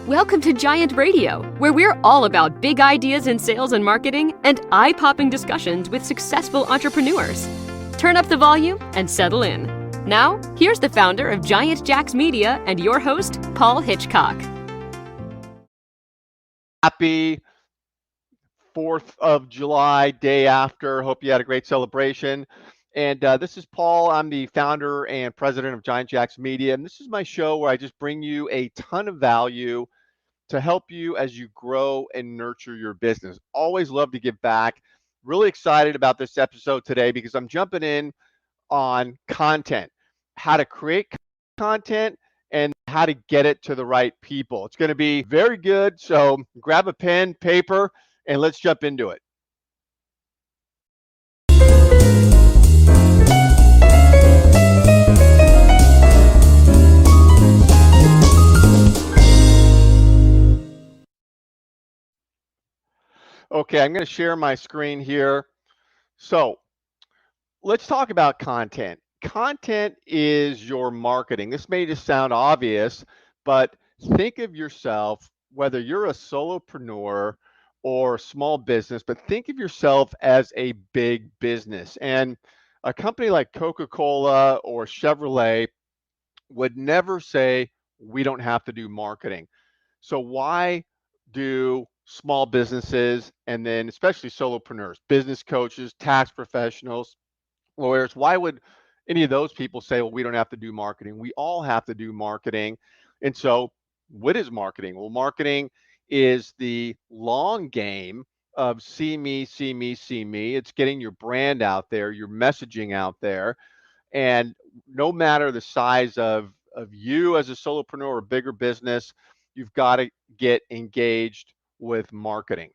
Welcome to Giant Radio, where we're all about big ideas in sales and marketing and eye-popping discussions with successful entrepreneurs. Turn up the volume and settle in. Now, here's the founder of Giant Jacks Media and your host, Paul Hitchcock. Happy 4th of July, day after. Hope you had a great celebration. And this is Paul. I'm the founder and president of Giant Jacks Media. And this is my show where I just bring you a ton of value to help you as you grow and nurture your business. Always love to give back. Really excited about this episode today because I'm jumping in on content, how to create content and how to get it to the right people. It's going to be very good. So grab a pen, paper, and let's jump into it. Okay, I'm going to share my screen here. So let's talk about content. Content is your marketing. This may just sound obvious, but think of yourself, whether you're a solopreneur or a small business, but think of yourself as a big business. And a company like Coca-Cola or Chevrolet would never say, we don't have to do marketing. So why do small businesses and then especially solopreneurs, business coaches, tax professionals, lawyers, why would any of those people say, well, we don't have to do marketing? We all have to do marketing. And so what is marketing? Well, marketing is the long game of see me, see me, see me. It's getting your brand out there, your messaging out there. And no matter the size of you as a solopreneur or bigger business, you've got to get engaged with marketing.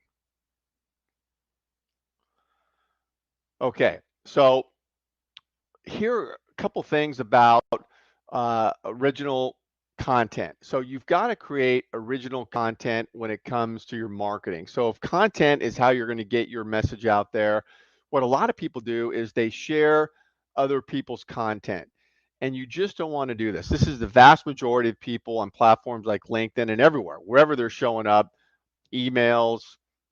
Okay, so here are a couple things about original content. So you've got to create original content when it comes to your marketing. So if content is how you're going to get your message out there, what a lot of people do is they share other people's content. And you just don't want to do this. This is the vast majority of people on platforms like LinkedIn and everywhere, wherever they're showing up, emails,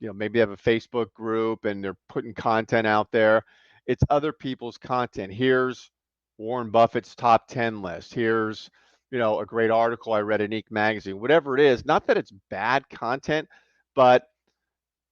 maybe they have a Facebook group and they're putting content out there. It's other people's content. Here's Warren Buffett's top 10 list. Here's, a great article I read in Inc. magazine, whatever it is. Not that it's bad content, but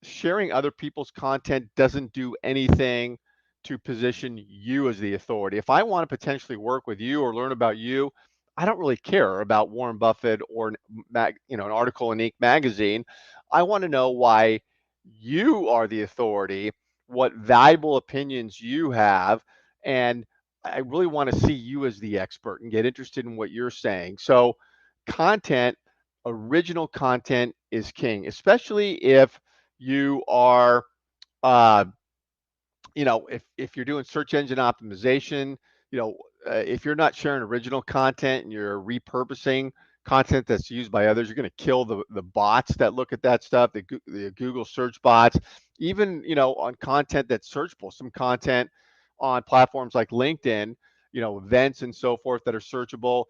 sharing other people's content doesn't do anything to position you as the authority. If I want to potentially work with you or learn about you, I don't really care about Warren Buffett or an article in Inc. magazine. I want to know why you are the authority, what valuable opinions you have, and I really want to see you as the expert and get interested in what you're saying. So content, original content is king, especially if you are if you're doing search engine optimization, if you're not sharing original content and you're repurposing content that's used by others, you're going to kill the bots that look at that stuff, the Google search bots, even, on content that's searchable, some content on platforms like LinkedIn, events and so forth that are searchable.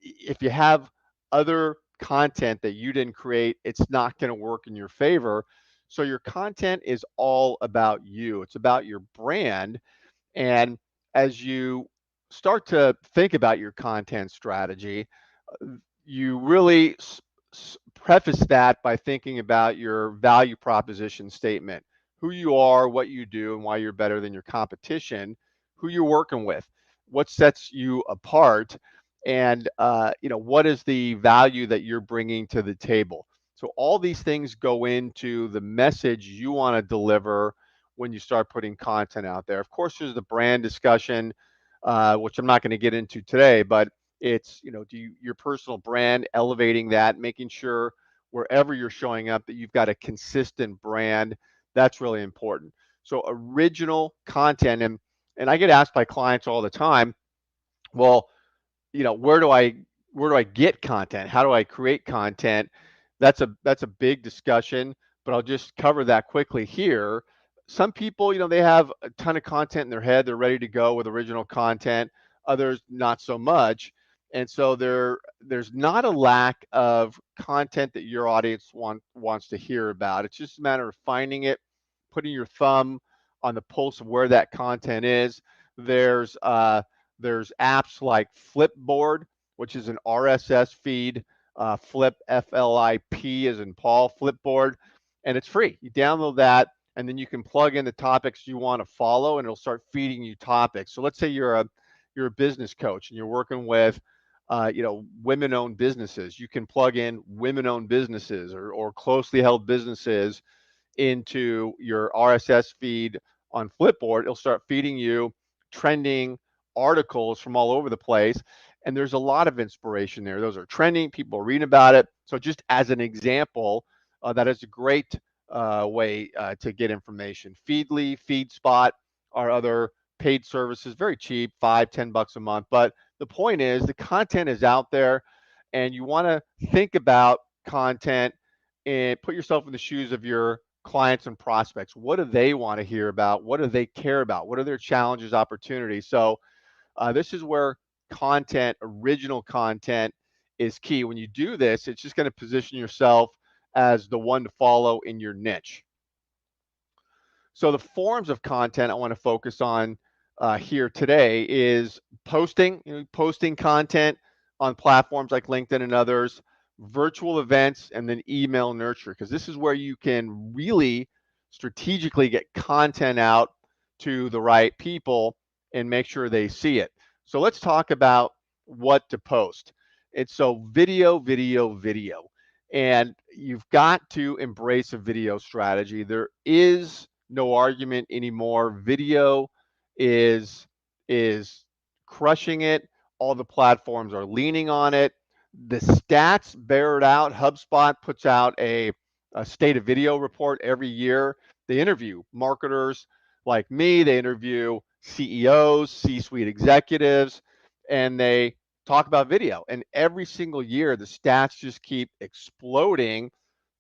If you have other content that you didn't create, it's not going to work in your favor. So your content is all about you. It's about your brand. And as you start to think about your content strategy, you really preface that by thinking about your value proposition statement, who you are, what you do, and why you're better than your competition, who you're working with, what sets you apart, and what is the value that you're bringing to the table. So all these things go into the message you want to deliver when you start putting content out there. Of course, there's the brand discussion, which I'm not going to get into today, but it's, your personal brand, elevating that, making sure wherever you're showing up that you've got a consistent brand. That's really important. So original content, and I get asked by clients all the time, well, where do I get content? How do I create content? That's a big discussion, but I'll just cover that quickly here. Some people, they have a ton of content in their head. They're ready to go with original content. Others, not so much. And so there's not a lack of content that your audience wants to hear about. It's just a matter of finding it, putting your thumb on the pulse of where that content is. There's there's apps like Flipboard, which is an RSS feed. Flip, FLIP, as in Paul, Flipboard, and it's free. You download that, and then you can plug in the topics you want to follow, and it'll start feeding you topics. So let's say you're a business coach and you're working with women-owned businesses. You can plug in women-owned businesses or closely held businesses into your RSS feed on Flipboard. It'll start feeding you trending articles from all over the place. And there's a lot of inspiration there. Those are trending, people are reading about it. So, just as an example, that is a great way to get information. Feedly, FeedSpot are other paid services, very cheap, $5-10 a month. But the point is, the content is out there, and you want to think about content and put yourself in the shoes of your clients and prospects. What do they want to hear about? What do they care about? What are their challenges, opportunities? So this is where content, original content, is key. When you do this, it's just going to position yourself as the one to follow in your niche. So the forms of content I want to focus on here today is posting content on platforms like LinkedIn and others, virtual events, and then email nurture, because this is where you can really strategically get content out to the right people and make sure they see it. So let's talk about what to post. It's so video, video, video. And you've got to embrace a video strategy. There is no argument anymore. Video is crushing it. All the platforms are leaning on it. The stats bear it out. HubSpot puts out a state of video report every year. They interview marketers like me. They interview CEOs, C-suite executives, and they talk about video. And every single year, the stats just keep exploding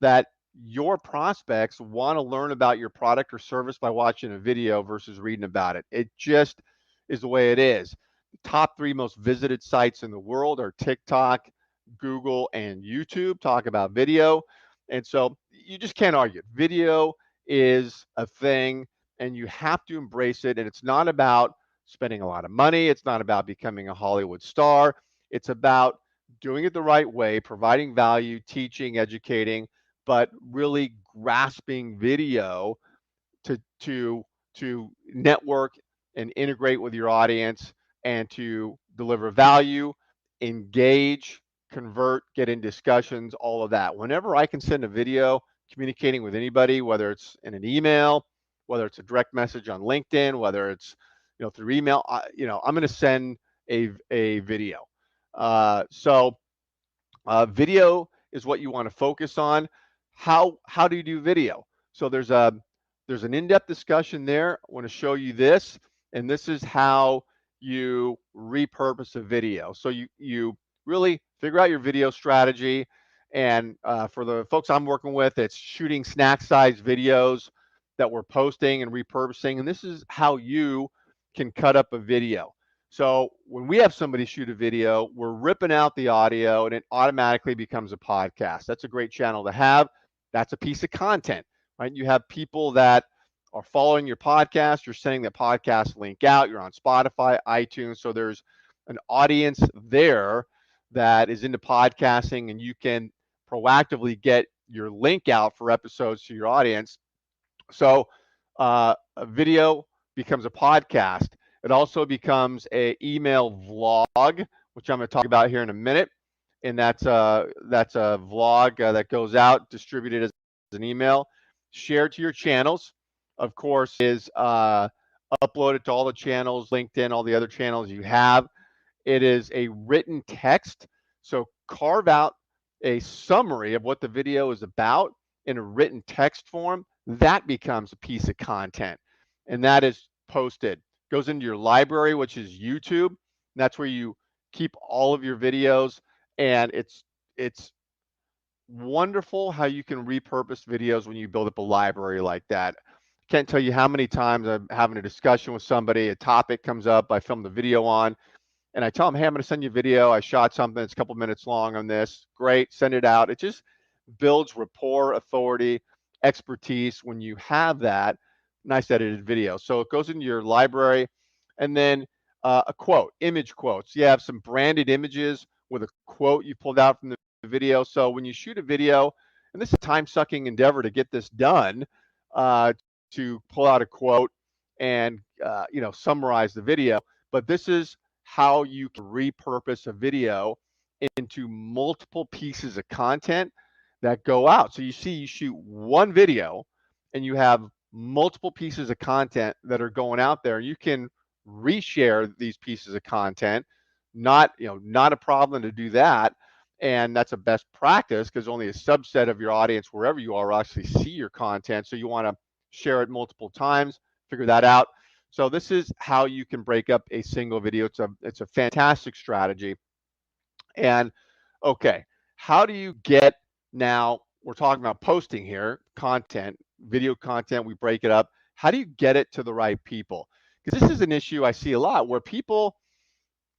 that your prospects want to learn about your product or service by watching a video versus reading about it. It just is the way it is. The top 3 most visited sites in the world are TikTok, Google, and YouTube. Talk about video. And so you just can't argue. Video is a thing, and you have to embrace it. And it's not about spending a lot of money. It's not about becoming a Hollywood star. It's about doing it the right way, providing value, teaching, educating, but really grasping video to network and integrate with your audience and to deliver value, engage, convert, get in discussions, all of that. Whenever I can send a video communicating with anybody, whether it's in an email, whether it's a direct message on LinkedIn, whether it's through email, I'm going to send a video. Video is what you want to focus on. How do you do video? So there's an in-depth discussion there. I want to show you this, and this is how you repurpose a video. So you really figure out your video strategy, and for the folks I'm working with, it's shooting snack-sized videos that we're posting and repurposing, and this is how you can cut up a video. So when we have somebody shoot a video, we're ripping out the audio and it automatically becomes a podcast. That's a great channel to have. That's a piece of content, right? You have people that are following your podcast. You're sending the podcast link out. You're on Spotify, iTunes. So there's an audience there that is into podcasting, and you can proactively get your link out for episodes to your audience. So a video becomes a podcast. It also becomes an email vlog, which I'm going to talk about here in a minute. And that's a vlog that goes out, distributed as an email, shared to your channels. Of course, is uploaded to all the channels, LinkedIn, all the other channels you have. It is a written text. So carve out a summary of what the video is about in a written text form. That becomes a piece of content, and that is posted. Goes into your library, which is YouTube. And that's where you keep all of your videos, and it's wonderful how you can repurpose videos when you build up a library like that. Can't tell you how many times I'm having a discussion with somebody, a topic comes up, I film the video on, and I tell them, hey, I'm going to send you a video. I shot something. It's a couple minutes long on this. Great. Send it out. It just builds rapport, authority, expertise when you have that nice edited video. So it goes into your library. And then a quote, image quotes. You have some branded images with a quote you pulled out from the video. So when you shoot a video, and this is a time-sucking endeavor to get this done, uh, to pull out a quote and summarize the video. But this is how you can repurpose a video into multiple pieces of content that go out. So you see, you shoot one video and you have multiple pieces of content that are going out there. You can reshare these pieces of content. Not a problem to do that. And that's a best practice because only a subset of your audience, wherever you are, will actually see your content. So you want to share it multiple times, figure that out. So this is how you can break up a single video. It's a fantastic strategy. And okay, how do you get, now we're talking about posting here, content, video content, we break it up. How do you get it to the right people? Because this is an issue I see a lot where people,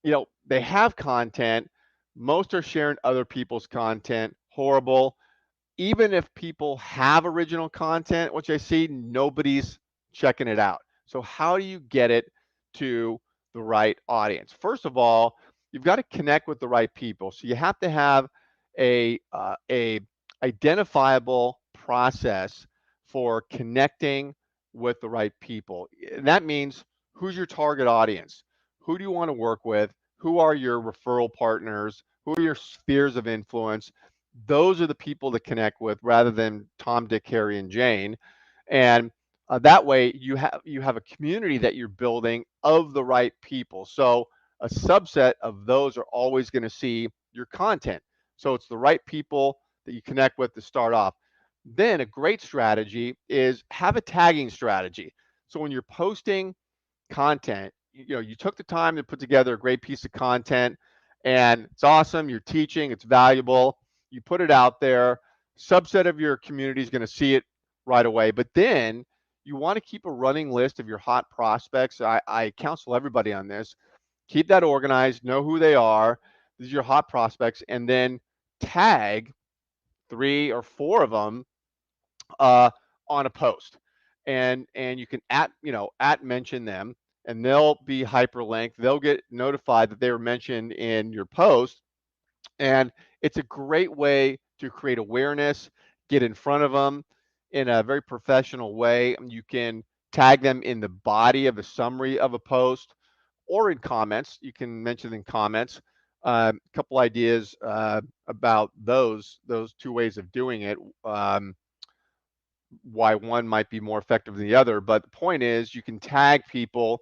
they have content, most are sharing other people's content, horrible. Even if people have original content, which I see, nobody's checking it out. So how do you get it to the right audience? First of all, you've got to connect with the right people. So you have to have a identifiable process for connecting with the right people. And that means, who's your target audience? Who do you want to work with? Who are your referral partners? Who are your spheres of influence? Those are the people to connect with rather than Tom, Dick, Harry, and Jane. And that way you have a community that you're building of the right people. So a subset of those are always going to see your content. So it's the right people that you connect with to start off. Then a great strategy is have a tagging strategy. So when you're posting content, you took the time to put together a great piece of content and it's awesome, you're teaching, it's valuable, you put it out there, subset of your community is going to see it right away. But then you want to keep a running list of your hot prospects. I counsel everybody on this. Keep that organized, know who they are. These are your hot prospects, and then tag 3 or 4 of them on a post, and you can at mention them, and they'll be hyperlinked. They'll get notified that they were mentioned in your post, and it's a great way to create awareness, get in front of them in a very professional way. You can tag them in the body of a summary of a post or in comments. You can mention in comments. A couple ideas about those 2 ways of doing it. Why one might be more effective than the other, but the point is you can tag people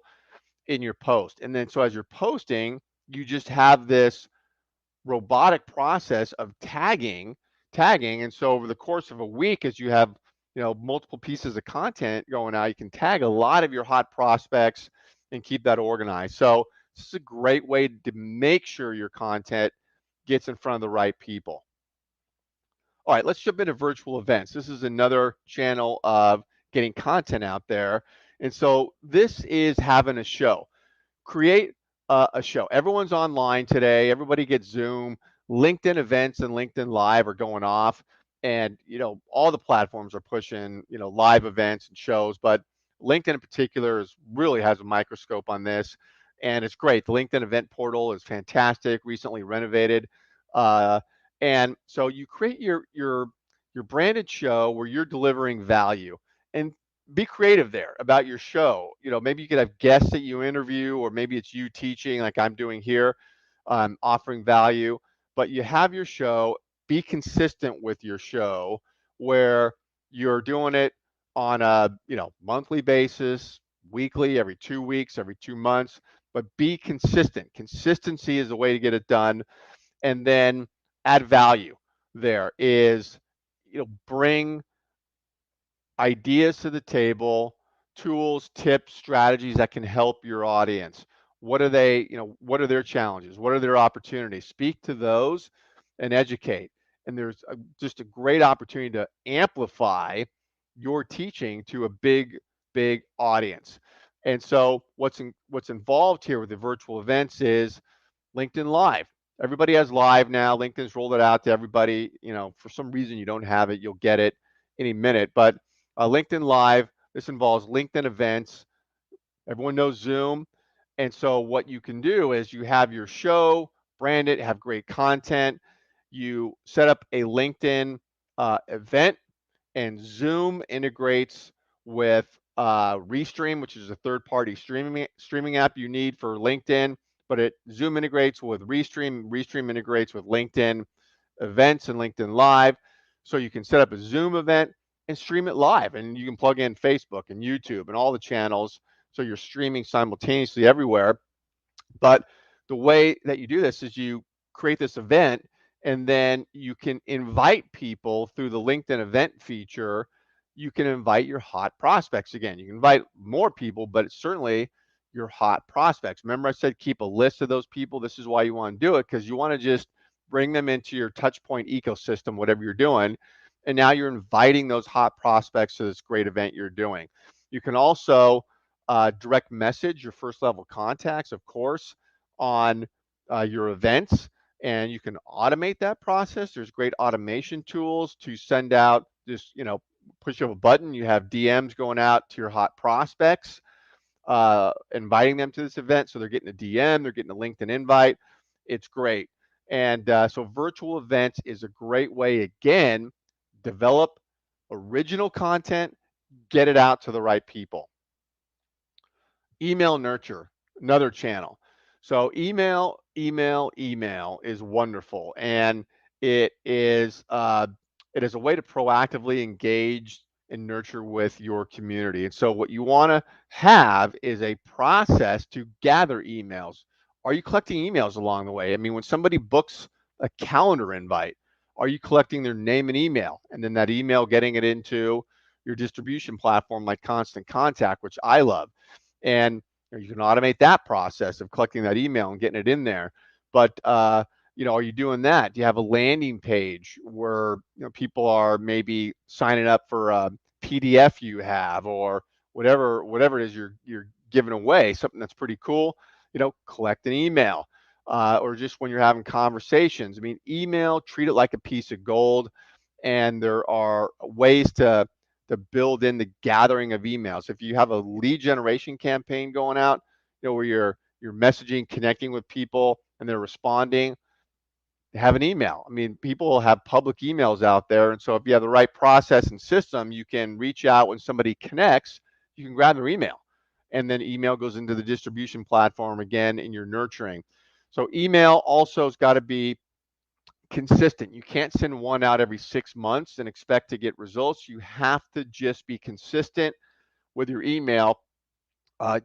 in your post. And then so as you're posting, you just have this robotic process of tagging. And so over the course of a week, as you have multiple pieces of content going out, you can tag a lot of your hot prospects and keep that organized. So this is a great way to make sure your content gets in front of the right people. All right, let's jump into virtual events. This is another channel of getting content out there. And so this is having a show. Create a show. Everyone's online today. Everybody gets Zoom. LinkedIn events and LinkedIn Live are going off. And, all the platforms are pushing, live events and shows. But LinkedIn in particular really has a microscope on this. And it's great. The LinkedIn event portal is fantastic, recently renovated. And so you create your branded show where you're delivering value, and be creative there about your show. Maybe you could have guests that you interview, or maybe it's you teaching like I'm doing here, offering value. But you have your show, be consistent with your show where you're doing it on a monthly basis, weekly, every 2 weeks, every 2 months, but be consistent. Consistency is the way to get it done. And then add value there is, bring ideas to the table, tools, tips, strategies that can help your audience. What are what are their challenges? What are their opportunities? Speak to those and educate. And there's just a great opportunity to amplify your teaching to a big audience. And so what's involved here with the virtual events is LinkedIn Live. Everybody has Live now. LinkedIn's rolled it out to everybody. For some reason you don't have it, you'll get it any minute. But LinkedIn Live, this involves LinkedIn events. Everyone knows Zoom. And so what you can do is you have your show, brand it, have great content. You set up a LinkedIn event, and Zoom integrates with Restream, which is a third-party streaming app you need for LinkedIn. But Zoom integrates with Restream. Restream integrates with LinkedIn events and LinkedIn Live. So you can set up a Zoom event and stream it live, and you can plug in Facebook and YouTube and all the channels. So you're streaming simultaneously everywhere. But the way that you do this is you create this event, and then you can invite people through the LinkedIn event feature. You can invite your hot prospects. Again, you can invite more people, but it's certainly your hot prospects. Remember I said keep a list of those people? This is why you want to do it, because you want to just bring them into your touch point ecosystem, whatever you're doing. And now you're inviting those hot prospects to this great event you're doing. You can also direct message your first level contacts, of course, on your events, and you can automate that process. There's great automation tools to send out, just push of a button, you have DMs going out to your hot prospects, inviting them to this event. So they're getting a DM, they're getting a LinkedIn invite. It's great. And so virtual events is a great way, again, develop original content, get it out to the right people. Email nurture, another channel. So email is wonderful, and it is a way to proactively engage and nurture with your community. And so what you want to have is a process to gather emails. Are you collecting emails along the way? I mean, when somebody books a calendar invite, are you collecting their name and email, and then that email getting it into your distribution platform like Constant Contact, which I love? And you can automate that process of collecting that email and getting it in there. But are you doing that? Do you have a landing page where people are maybe signing up for a PDF you have, or whatever it is you're giving away, something that's pretty cool? Collect an email, or just when you're having conversations. I mean, email, treat it like a piece of gold, and there are ways to build in the gathering of emails. If you have a lead generation campaign going out, where you're messaging, connecting with people, and they're responding, have an email. I mean, people have public emails out there, and so if you have the right process and system, you can reach out when somebody connects. You can grab their email, and then email goes into the distribution platform again, and you're nurturing. So email also has got to be consistent. You can't send one out every 6 months and expect to get results. You have to just be consistent with your email. Uh,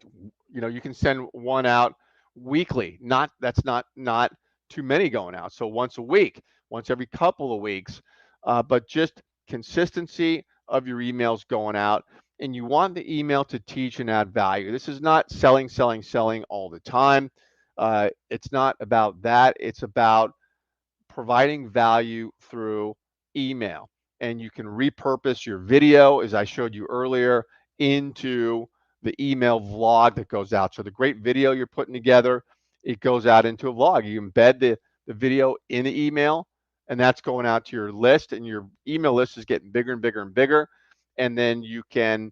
you can send one out weekly. That's not too many going out. So once a week, once every couple of weeks, but just consistency of your emails going out. And you want the email to teach and add value. This is not selling all the time. It's not about that. It's about providing value through email. And you can repurpose your video, as I showed you earlier, into the email vlog that goes out. So the great video you're putting together, it goes out into a vlog. You embed the video in the email, and that's going out to your list, and your email list is getting bigger and bigger and bigger. And then you can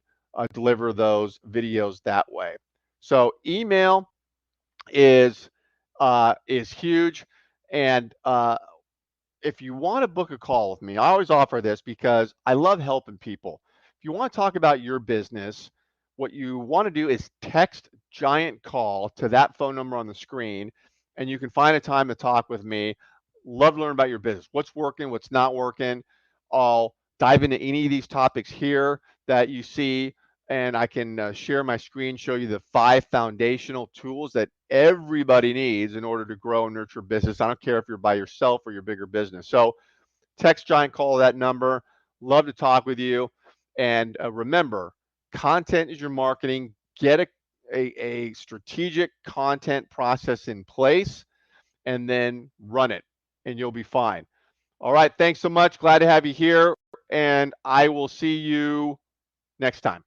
deliver those videos that way. So email is huge. And if you want to book a call with me, I always offer this because I love helping people. If you want to talk about your business, what you want to do is text Giant Call to that phone number on the screen, and you can find a time to talk with me. Love to learn about your business, what's working, what's not working. I'll dive into any of these topics here that you see, and I can share my screen, show you the 5 foundational tools that everybody needs in order to grow and nurture business. I don't care if you're by yourself or your bigger business. So text Giant Call that number. Love to talk with you. And remember, content is your marketing. Get a strategic content process in place, and then run it, and you'll be fine. All right. Thanks so much. Glad to have you here. And I will see you next time.